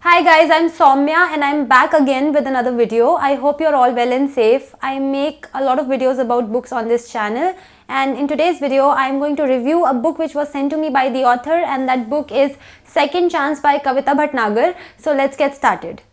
Hi guys, I'm Saumya and I'm back again with another video. I hope you're all well and safe. I make a lot of videos about books on this channel, and in today's video I'm going to review a book which was sent to me by the author, and that book is Second Chance by Kavita Bhatnagar. So let's get started.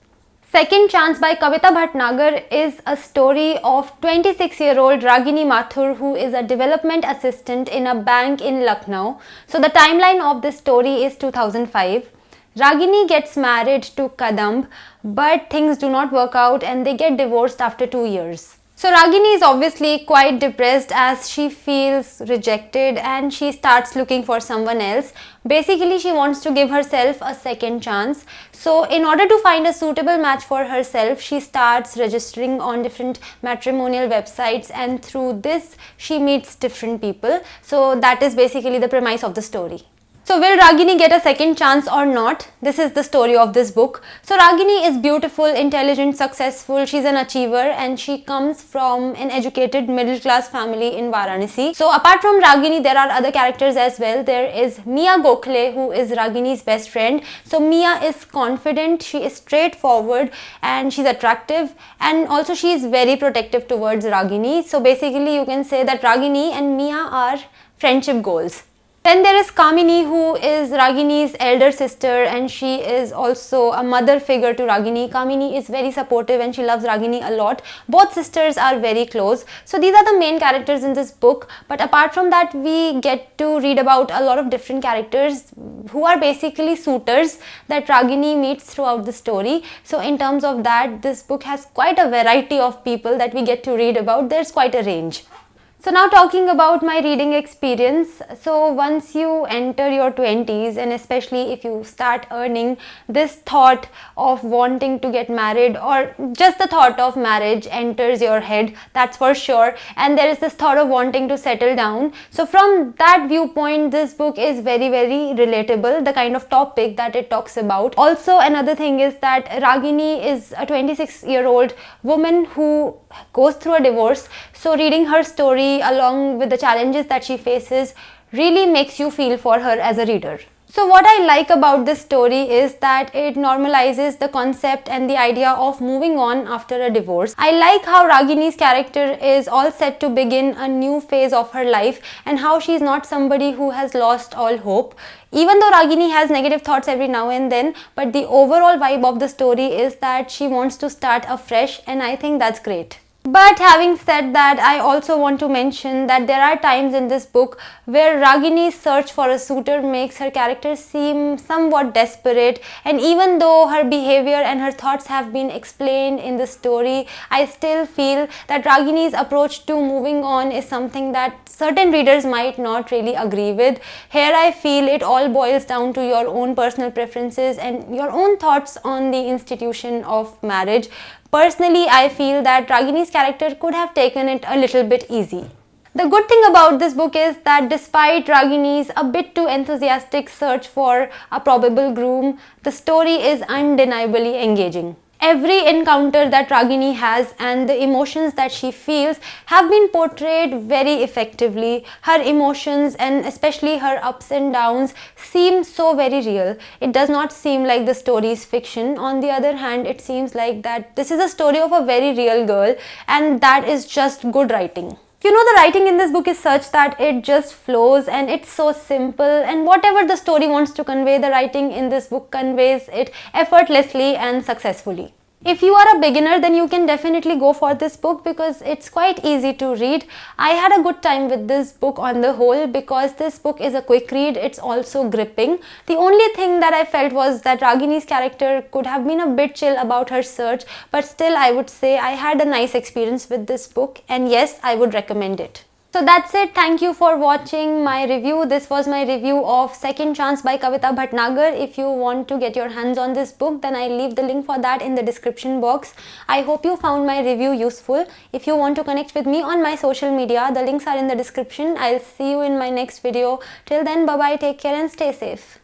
Second Chance by Kavita Bhatnagar is a story of 26-year-old Ragini Mathur, who is a development assistant in a bank in Lucknow. So the timeline of this story is 2005. Ragini gets married to Kadamb, but things do not work out and they get divorced after 2 years. So Ragini is obviously quite depressed as she feels rejected and she starts looking for someone else. Basically, she wants to give herself a second chance. So in order to find a suitable match for herself, she starts registering on different matrimonial websites, and through this she meets different people. So that is basically the premise of the story. So will Ragini get a second chance or not? This is the story of this book. So Ragini is beautiful, intelligent, successful. She's an achiever and she comes from an educated middle class family in Varanasi. So apart from Ragini, there are other characters as well. There is Mia Gokhale, who is Ragini's best friend. So Mia is confident, she is straightforward, and she's attractive, and also she is very protective towards Ragini. So basically you can say that Ragini and Mia are friendship goals. Then there is Kamini, who is Ragini's elder sister, and she is also a mother figure to Ragini. Kamini is very supportive and she loves Ragini a lot. Both sisters are very close. So these are the main characters in this book, but apart from that we get to read about a lot of different characters who are basically suitors that Ragini meets throughout the story. So in terms of that, this book has quite a variety of people that we get to read about. There's quite a range. So now talking about my reading experience. So once you enter your 20s, and especially if you start earning, this thought of wanting to get married, or just the thought of marriage, enters your head, that's for sure. And there is this thought of wanting to settle down. So from that viewpoint, this book is very relatable, the kind of topic that it talks about. Also another thing is that Ragini is a 26-year-old woman who goes through a divorce. So reading her story along with the challenges that she faces really makes you feel for her as a reader. So what I like about this story is that it normalizes the concept and the idea of moving on after a divorce. I like how Ragini's character is all set to begin a new phase of her life, and how she's not somebody who has lost all hope. Even though Ragini has negative thoughts every now and then, but the overall vibe of the story is that she wants to start afresh, and I think that's great. But having said that, I also want to mention that there are times in this book where Ragini's search for a suitor makes her character seem somewhat desperate, and even though her behavior and her thoughts have been explained in the story, I still feel that Ragini's approach to moving on is something that certain readers might not really agree with. Here I feel it all boils down to your own personal preferences and your own thoughts on the institution of marriage. Personally, I feel that Ragini's character could have taken it a little bit easy. The good thing about this book is that despite Ragini's a bit too enthusiastic search for a probable groom, the story is undeniably engaging. Every encounter that Ragini has and the emotions that she feels have been portrayed very effectively. Her emotions, and especially her ups and downs, seem so very real. It does not seem like the story is fiction. On the other hand, it seems like that this is a story of a very real girl, and that is just good writing. You know, the writing in this book is such that it just flows, and it's so simple, and whatever the story wants to convey, the writing in this book conveys it effortlessly and successfully. If you are a beginner, then you can definitely go for this book because it's quite easy to read. I had a good time with this book on the whole because this book is a quick read. It's also gripping. The only thing that I felt was that Ragini's character could have been a bit chill about her search, but still I would say I had a nice experience with this book, and yes, I would recommend it. So that's it. Thank you for watching my review. This was my review of Second Chance by Kavita Bhatnagar. If you want to get your hands on this book, then I'll leave the link for that in the description box. I hope you found my review useful. If you want to connect with me on my social media, the links are in the description. I'll see you in my next video. Till then, bye bye, take care and stay safe.